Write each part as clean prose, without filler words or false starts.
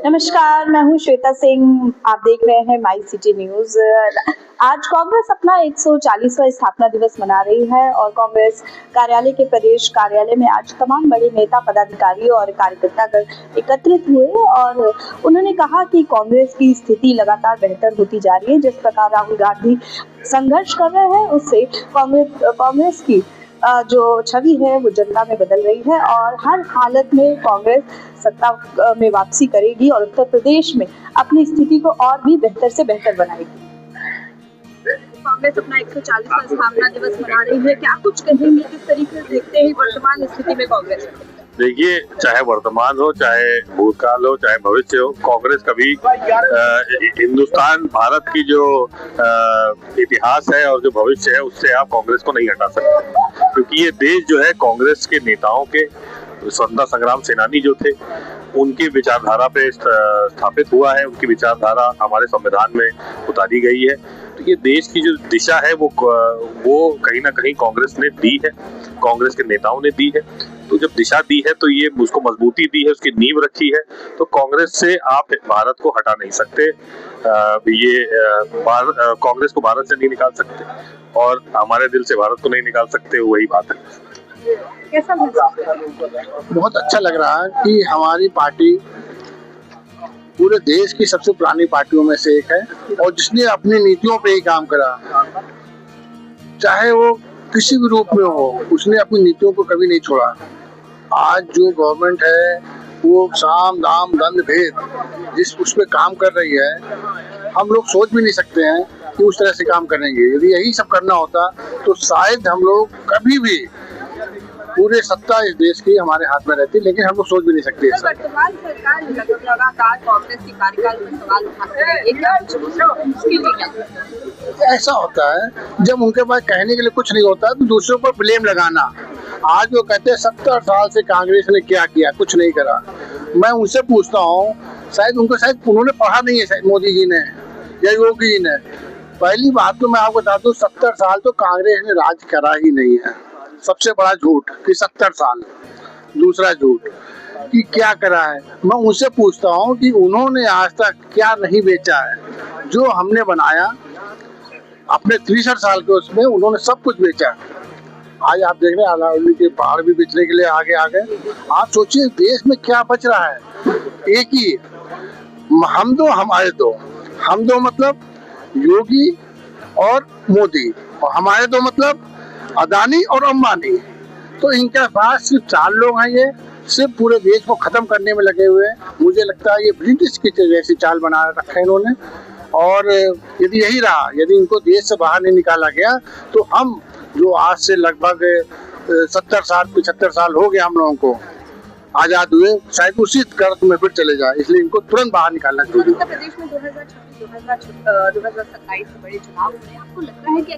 नमस्कार, मैं हूँ श्वेता सिंह। आप देख रहे हैं माई सिटी न्यूज। आज कांग्रेस अपना 140वां स्थापना दिवस मना रही है और कांग्रेस कार्यालय के प्रदेश कार्यालय में आज तमाम बड़े नेता, पदाधिकारी और कार्यकर्ता एकत्रित हुए और उन्होंने कहा कि कांग्रेस की स्थिति लगातार बेहतर होती जा रही है। जिस प्रकार राहुल गांधी संघर्ष कर रहे हैं उससे कांग्रेस की जो छवि है वो जनता में बदल रही है और हर हालत में कांग्रेस सत्ता में वापसी करेगी और उत्तर प्रदेश में अपनी स्थिति को और भी बेहतर से बेहतर बनाएगी। कांग्रेस अपना 140वां स्थापना दिवस मना रही है, क्या कुछ कहेंगे? किस तरीके से देखते हैं वर्तमान स्थिति में कांग्रेस? देखिए, चाहे वर्तमान हो, चाहे भूतकाल हो, चाहे भविष्य हो, कांग्रेस कभी हिंदुस्तान, भारत की जो इतिहास है और जो भविष्य है उससे आप कांग्रेस को नहीं हटा सकते, क्योंकि ये देश जो है कांग्रेस के नेताओं के, स्वतंत्रता संग्राम सेनानी जो थे उनकी विचारधारा पे स्थापित हुआ है। उनकी विचारधारा हमारे संविधान में उतारी गई है। तो ये देश की जो दिशा है वो कहीं ना कहीं कांग्रेस ने दी है, कांग्रेस के नेताओं ने दी है। तो जब दिशा दी है तो ये उसको मजबूती दी है, उसकी नींव रखी है, तो कांग्रेस से आप भारत को हटा नहीं सकते। कांग्रेस को भारत से नहीं निकाल सकते और हमारे दिल से भारत को नहीं निकाल सकते, वही बात है। कैसा बहुत अच्छा लग रहा है कि हमारी पार्टी पूरे देश की सबसे पुरानी पार्टियों में से एक है और जिसने अपनी नीतियों पे ही काम करा, चाहे वो किसी भी रूप में हो, उसने अपनी नीतियों को कभी नहीं छोड़ा। आज जो गवर्नमेंट है वो साम दाम दंड भेद जिस उस पे काम कर रही है, हम लोग सोच भी नहीं सकते हैं कि उस तरह से काम करेंगे। यदि यही सब करना होता तो शायद हम लोग कभी भी पूरे सत्ता इस देश की हमारे हाथ में रहती, लेकिन हम लोग सोच भी नहीं सकते। वर्तमान सरकार लगातार कांग्रेस के कार्यकाल पर सवाल उठाती है, ये क्या उसके लिए ऐसा होता है जब उनके पास कहने के लिए कुछ नहीं होता तो दूसरों पर ब्लेम लगाना। आज वो कहते हैं 70 साल से कांग्रेस ने क्या किया, कुछ नहीं करा। मैं उनसे पूछता हूँ, शायद उन्होंने पढ़ा नहीं है, शायद मोदी जी ने या योगी जी ने। पहली बात तो मैं आपको बता दूं, 70 साल तो कांग्रेस ने राज करा ही नहीं है। सबसे बड़ा झूठ कि 70 साल। दूसरा झूठ कि क्या करा है। मैं उनसे पूछता हूँ कि उन्होंने आज तक क्या नहीं बेचा है। जो हमने बनाया अपने 63 साल के उसमें उन्होंने सब कुछ बेचा। आज आप देख रहे हैं अलाउद्दीन के पहाड़ भी बेचने के लिए आगे आ गए। आप सोचिए देश में क्या बच रहा है। एक ही हम दो हमारे दो, हम दो मतलब योगी और मोदी, और हमारे दो मतलब अदानी और अंबानी। तो इनके पास सिर्फ 4 लोग हैं, ये सिर्फ पूरे देश को खत्म करने में लगे हुए हैं। मुझे लगता है ये ब्रिटिश की जैसी चाल बना रखा है इन्होंने। और यदि यही रहा, यदि इनको देश से बाहर नहीं निकाला गया तो हम जो आज से लगभग 70 साल 75 साल हो गए हम लोगों को आजाद हुए, शायद उसी कर्ज में फिर चले जाए। इसलिए इनको तुरंत बाहर निकालना चाहिए। उत्तर प्रदेश में 2027 से बड़े चुनाव हो रहे हैं, आपको लगता है कि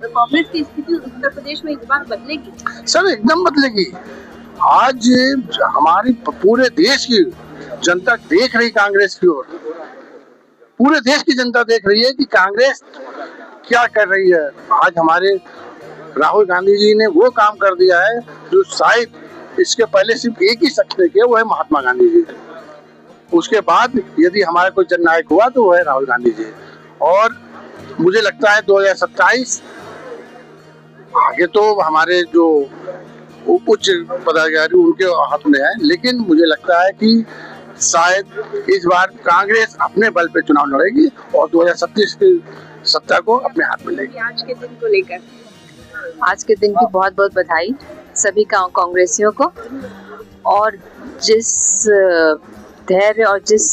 कांग्रेस की स्थिति उत्तर प्रदेश में इस बार बदलेगी? सर एकदम बदलेगी। आज हमारी पूरे देश की जनता देख रही कांग्रेस की ओर, पूरे देश की जनता देख रही है कि कांग्रेस क्या कर रही है। आज हमारे राहुल गांधी जी ने वो काम कर दिया है जो शायद इसके पहले सिर्फ एक ही शख्स ने किया, वो है महात्मा गांधी जी। उसके बाद यदि हमारा कोई जननायक हुआ तो वो है राहुल गांधी जी। और मुझे लगता है 2027 आगे तो हमारे जो उच्च पदाधिकारी उनके हाथ में है, लेकिन मुझे लगता है कि शायद इस बार कांग्रेस अपने बल पे चुनाव लड़ेगी और 2027 की सत्ता को अपने हाथ में लेगी। आज के दिन को लेकर, आज के दिन की बहुत बहुत बधाई सभी कांग्रेसियों को। और जिस धैर्य और जिस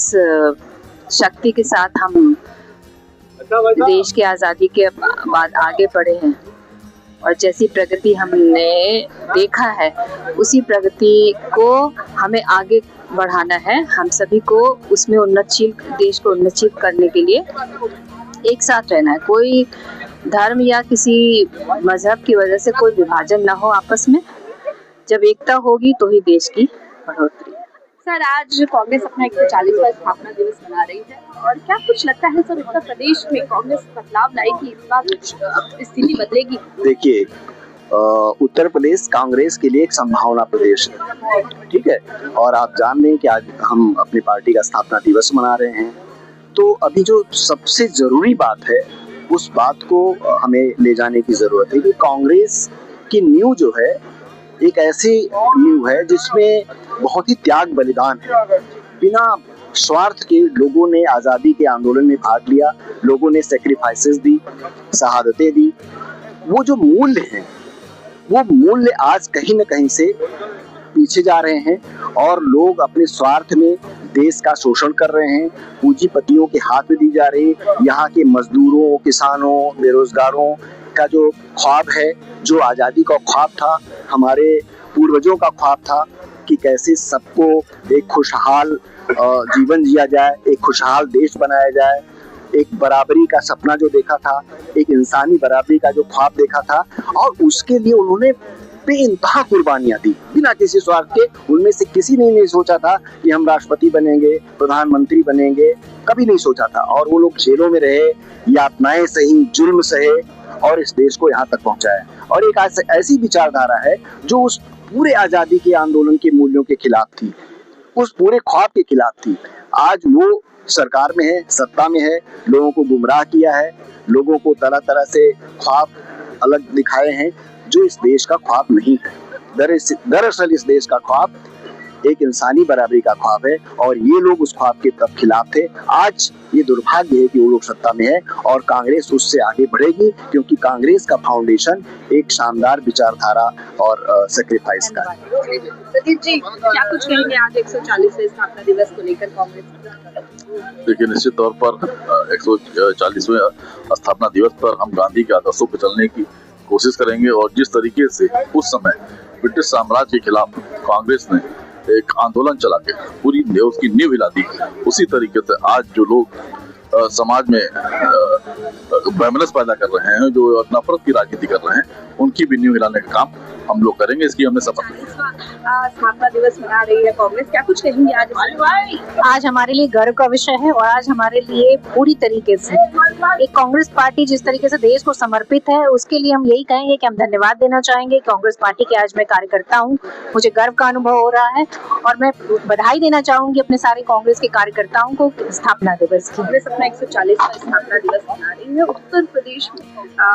शक्ति के साथ हम देश की आज़ादी के बाद आगे बढ़े हैं और जैसी प्रगति हमने देखा है, उसी प्रगति को हमें आगे बढ़ाना है। हम सभी को उसमें उन्नतशील देश को उन्नतशील करने के लिए एक साथ रहना है। कोई धर्म या किसी मजहब की वजह से कोई विभाजन ना हो आपस में। जब एकता होगी तो ही देश की बढ़ोतरी। सर, आज कांग्रेस अपना 140वां स्थापना दिवस मना रही है और क्या कुछ लगता है सर उत्तर प्रदेश में कांग्रेस बदलाव लाएगी, इस बार स्थिति बदलेगी? देखिए, उत्तर प्रदेश कांग्रेस के लिए एक संभावना प्रदेश है, ठीक है। और आप जान रहे हैं कि आज हम अपनी पार्टी का स्थापना दिवस मना रहे हैं। तो अभी जो सबसे जरूरी बात है उस बात को हमें ले जाने की जरूरत है कि कांग्रेस की नींव जो है एक ऐसी नींव है जिसमें बहुत ही त्याग बलिदान है। बिना स्वार्थ के लोगों ने आजादी के आंदोलन में भाग लिया, लोगों ने सेक्रीफाइसेस दी, शहादतें दी। वो जो मूल्य हैं वो मूल्य आज कहीं न कहीं से पीछे जा रहे हैं और लोग अपने स्वार्थ में देश का शोषण कर रहे हैं, पूंजीपतियों के हाथ में दी जा रही। यहाँ के मजदूरों, किसानों, बेरोजगारों का जो ख्वाब है, जो आज़ादी का ख्वाब था, हमारे पूर्वजों का ख्वाब था कि कैसे सबको एक खुशहाल जीवन जिया जाए, एक खुशहाल देश बनाया जाए, एक बराबरी का सपना जो देखा था, एक इंसानी बराबरी का जो ख्वाब देखा था, और उसके लिए उन्होंने बेइंतहा कुर्बानियां दी बिना किसी स्वार्थ के। उनमें से किसी ने नहीं सोचा था कि हम राष्ट्रपति बनेंगे, प्रधानमंत्री बनेंगे, कभी नहीं सोचा था। और वो लोग जेलों में रहे, यातनाएं सही, जुल्म सहे और इस देश को यहाँ तक पहुंचाया। और एक ऐसी विचारधारा है जो उस पूरे आजादी के आंदोलन के मूल्यों के खिलाफ थी, उस पूरे ख्वाब के खिलाफ थी। आज वो सरकार में है, सत्ता में है, लोगों को गुमराह किया है, लोगों को तरह तरह से ख्वाब अलग दिखाए हैं जो इस देश का ख्वाब नहीं है। दरअसल इस देश का ख्वाब एक इंसानी बराबरी का ख्वाब है और ये लोग उस ख्वाब के तब खिलाफ थे। आज ये दुर्भाग्य है कि वो लोग सत्ता में है और कांग्रेस उससे आगे बढ़ेगी, क्योंकि कांग्रेस का फाउंडेशन एक शानदार विचारधारा और सेक्रीफाइस का है। प्रदीप जी, क्या कुछ कहेंगे आज 140वें स्थापना दिवस को लेकर कांग्रेस? देखिए, निश्चित तौर पर 140वें स्थापना दिवस पर हम गांधी के आदर्शों पर चलने की कोशिश करेंगे और जिस तरीके से उस समय ब्रिटिश साम्राज्य के खिलाफ कांग्रेस ने एक आंदोलन चला के पूरी उसकी नींव हिला दी, उसी तरीके से आज जो लोग समाज में वैमनस पैदा कर रहे हैं, जो नफरत की राजनीति कर रहे हैं, उनकी भी नींव हिलाने का काम हम लोग करेंगे। इसकी हमने शपथ ली है। स्थापना दिवस मना रही है कांग्रेस, क्या कुछ कहेंगे आज हमारे लिए गर्व का विषय है और आज हमारे लिए पूरी तरीके से एक कांग्रेस पार्टी जिस तरीके से देश को समर्पित है, उसके लिए हम यही कहेंगे कि हम धन्यवाद देना चाहेंगे। कांग्रेस पार्टी के आज मैं कार्यकर्ता हूँ, मुझे गर्व का अनुभव हो रहा है और मैं बधाई देना चाहूंगी अपने सारे कांग्रेस के कार्यकर्ताओं को स्थापना दिवस की। कांग्रेस अपना 140वां स्थापना दिवस मना रही है उत्तर प्रदेश में।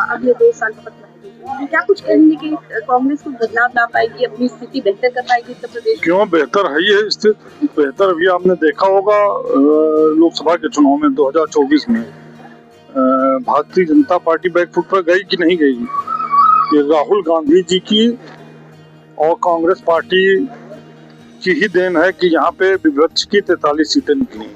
अगले 2 साल शपथ बनाएगी, क्या कुछ कहेंगे कि कांग्रेस को बदलाव ला पाएगी, अपनी स्थिति बेहतर कर पाएगी उत्तर प्रदेश? क्यों बेहतर है ये स्थिति? बेहतर भी आपने देखा होगा लोकसभा के चुनाव में 2024 में भारतीय जनता पार्टी बैकफुट पर गई कि नहीं गई। ये राहुल गांधी जी की और कांग्रेस पार्टी की ही देन है कि यहाँ पे विपक्ष की 43 सीटें निकली।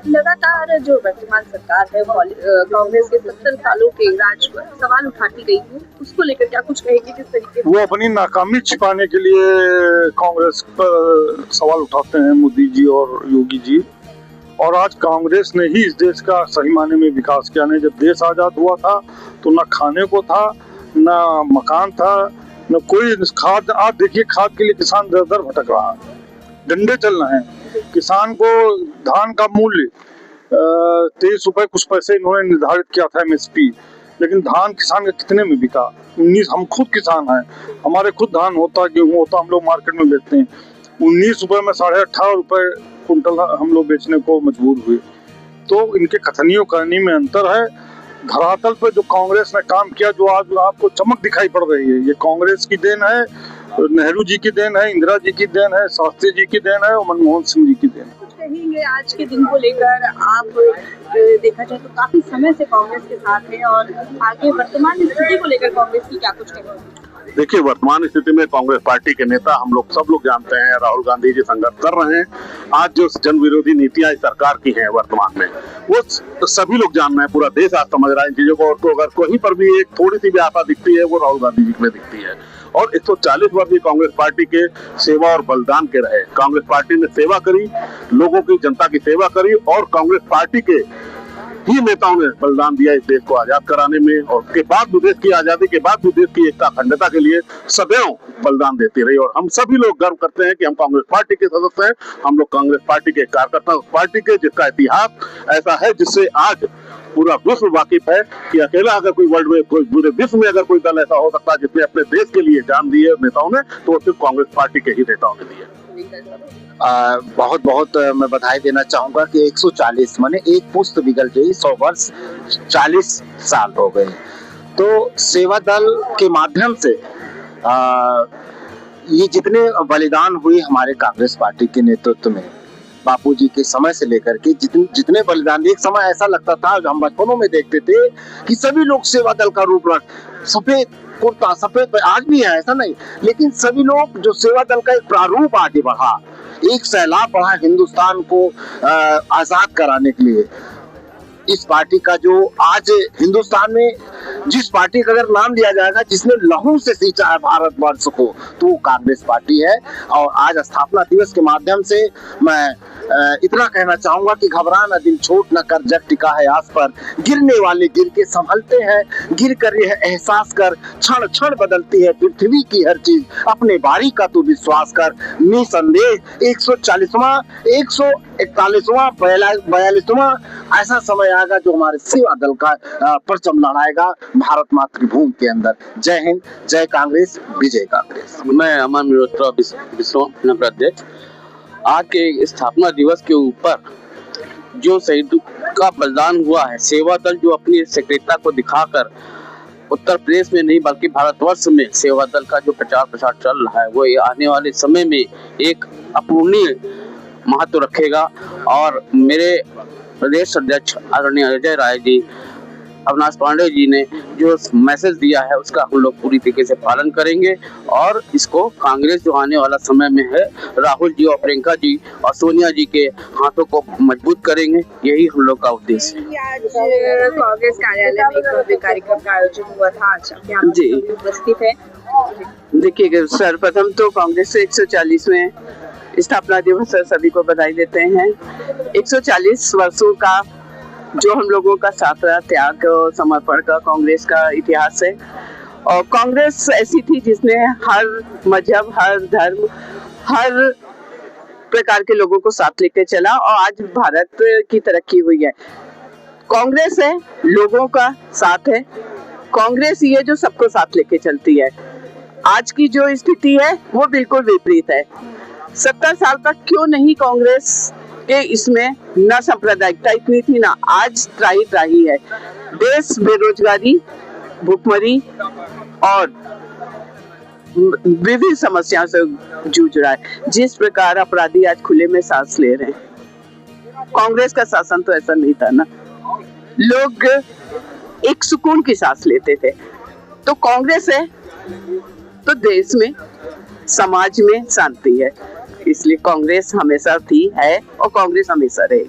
लगातार जो वर्तमान सरकार है कांग्रेस के 70 सालों के राज पर सवाल उठाती गई है, उसको लेकर क्या कुछ कहेगी? किस तरीके वो अपनी नाकामी छिपाने के लिए कांग्रेस पर सवाल उठाते हैं मोदी जी और योगी जी। और आज कांग्रेस ने ही इस देश का सही माने में विकास किया। नहीं, जब देश आजाद हुआ था तो न खाने को था, न मकान था, न कोई खाद। आज देखिए, खाद के लिए किसान दर दर भटक रहा है, डंडे चल रहे हैं। किसान को धान का मूल्य 23 रुपए कुछ पैसे इन्होंने निर्धारित किया था MSP, लेकिन धान किसान का कितने में बिका? 19। हम खुद किसान हैं, हमारे खुद धान होता, गेहूं होता, हम लोग मार्केट में बेचते हैं। 19 रुपए में 18.5 रुपए कुंटल हम लोग बेचने को मजबूर हुए। तो इनके कथनियों करनी में अंतर है। धरातल पर जो कांग्रेस ने काम किया, जो आज आपको चमक दिखाई पड़ रही है, ये कांग्रेस की देन है, नेहरू जी की देन है, इंदिरा जी की देन है, शास्त्री जी की देन है और मनमोहन सिंह जी की देन है। कुछ कहेंगे आज के दिन को लेकर? आप देखा जाए तो काफी समय से कांग्रेस के साथ है और आगे वर्तमान स्थिति को लेकर कांग्रेस की क्या कुछ कहेंगे? देखिए, वर्तमान स्थिति में कांग्रेस पार्टी के नेता हम लोग सब लोग जानते हैं, राहुल गांधी जी संघर्ष कर रहे हैं। आज जो जन विरोधी नीतियां इस सरकार की हैं वर्तमान में, वो सभी लोग जान रहे हैं, पूरा देश आज समझ रहा है इन चीजों को। और तो अगर कहीं पर भी एक थोड़ी सी भी आशा दिखती है, वो राहुल गांधी जी में दिखती है। और 140 वर्ष की कांग्रेस पार्टी के सेवा और बलिदान के रहे। कांग्रेस पार्टी ने सेवा करी, लोगों की, जनता की सेवा करी और कांग्रेस पार्टी के ही नेताओं ने बलिदान दिया इस देश को आजाद कराने में। और उसके बाद भी देश की आजादी के बाद भी देश की एकता अखंडता के लिए सदैव बलिदान देती रही। और हम सभी लोग गर्व करते हैं कि हम कांग्रेस पार्टी के सदस्य हैं, हम लोग कांग्रेस पार्टी के कार्यकर्ता, उस पार्टी के जिसका इतिहास ऐसा है जिससे आज पूरा विश्व वाकिफ है कि अकेला अगर कोई वर्ल्ड में, कोई पूरे विश्व में अगर कोई दल ऐसा हो सकता है जिसने अपने देश के लिए जान दी है नेताओं ने, तो वो सिर्फ कांग्रेस पार्टी के ही नेताओं ने दी है। बहुत बहुत मैं बधाई देना चाहूंगा कि 140 माने एक पुस्त बिगल गई, 100 वर्ष 40 साल हो गए। तो सेवा दल के माध्यम से ये जितने बलिदान हुए हमारे कांग्रेस पार्टी के नेतृत्व में, बापूजी के समय से लेकर के जितने बलिदान, एक समय ऐसा लगता था, हम बचपनों में देखते थे कि सभी लोग सेवा दल का रूप रख, सफेद कुर्ता, सफेद, आज भी है ऐसा नहीं, लेकिन सभी लोग जो सेवा दल का एक प्रारूप आगे बढ़ा, एक सैलाब बढ़ा हिंदुस्तान को आजाद कराने के लिए। इस पार्टी का जो आज हिंदुस्तान में जिस पार्टी का अगर नाम लिया जाएगा जिसने लहू से सींचा है भारतवर्ष को, तो वो कांग्रेस पार्टी है। और आज स्थापना दिवस के माध्यम से मैं इतना कहना चाहूंगा कि घबरा न दिल, छोट न कर, जग टिका है आस पर, गिरने वाले गिर के संभलते हैं, गिर कर यह एहसास कर, क्षण क्षण बदलती है पृथ्वी की हर चीज, अपने बारी का तू विश्वास कर। निसंदेह 140वां, 141वां, 42वां ऐसा समय आएगा जो हमारे सेवा दल का परचम लहराएगा भारत मातृभूमि के अंदर। जय हिंद, जय कांग्रेस, विजय कांग्रेस। मैं अमन मल्होत्रा, विश्व नगर अध्यक्ष। आज के स्थापना दिवस के ऊपर जो शहीद का बलिदान हुआ है, सेवा दल जो अपनी सक्रियता को दिखाकर उत्तर प्रदेश में नहीं बल्कि भारतवर्ष में सेवा दल का जो प्रचार प्रसार चल रहा है, वो आने वाले समय में एक अपूर्णीय महत्व रखेगा। और मेरे प्रदेश अध्यक्ष आदरणीय अजय राय जी, अविनाश पांडे जी ने जो मैसेज दिया है उसका हम लोग पूरी तरीके से पालन करेंगे और इसको कांग्रेस जो आने वाला समय में है, राहुल जी और प्रियंका जी और सोनिया जी के हाथों को मजबूत करेंगे, यही हम लोग का उद्देश्य है। आज कांग्रेस कार्यालय में एक भव्य कार्यक्रम का आयोजन हुआ था, आज जी उपस्थित है। देखिए, सर्वप्रथम तो कांग्रेस से 140वें स्थापना दिवस सभी को बधाई देते हैं। 140 वर्षों का जो हम लोगों का साथ रहा, त्याग और समर्पण का कांग्रेस का इतिहास है। और कांग्रेस ऐसी थी जिसने हर मजहब, हर धर्म, हर प्रकार के लोगों को साथ लेके चला और आज भारत की तरक्की हुई है। कांग्रेस है, लोगों का साथ है, कांग्रेस ही है जो सबको साथ लेके चलती है। आज की जो स्थिति है वो बिल्कुल विपरीत है। 70 साल तक क्यों नहीं कांग्रेस के इसमें न सांप्रदायिकता इतनी थी, ना आज त्राही है। देश बेरोजगारी, भूखमरी और विभिन्न समस्याओं से जूझ रहा है। जिस प्रकार अपराधी आज खुले में सांस ले रहे हैं, कांग्रेस का शासन तो ऐसा नहीं था ना, लोग एक सुकून की सांस लेते थे। तो कांग्रेस है तो देश में, समाज में शांति है, इसलिए कांग्रेस हमेशा थी, है और कांग्रेस हमेशा रहेगी।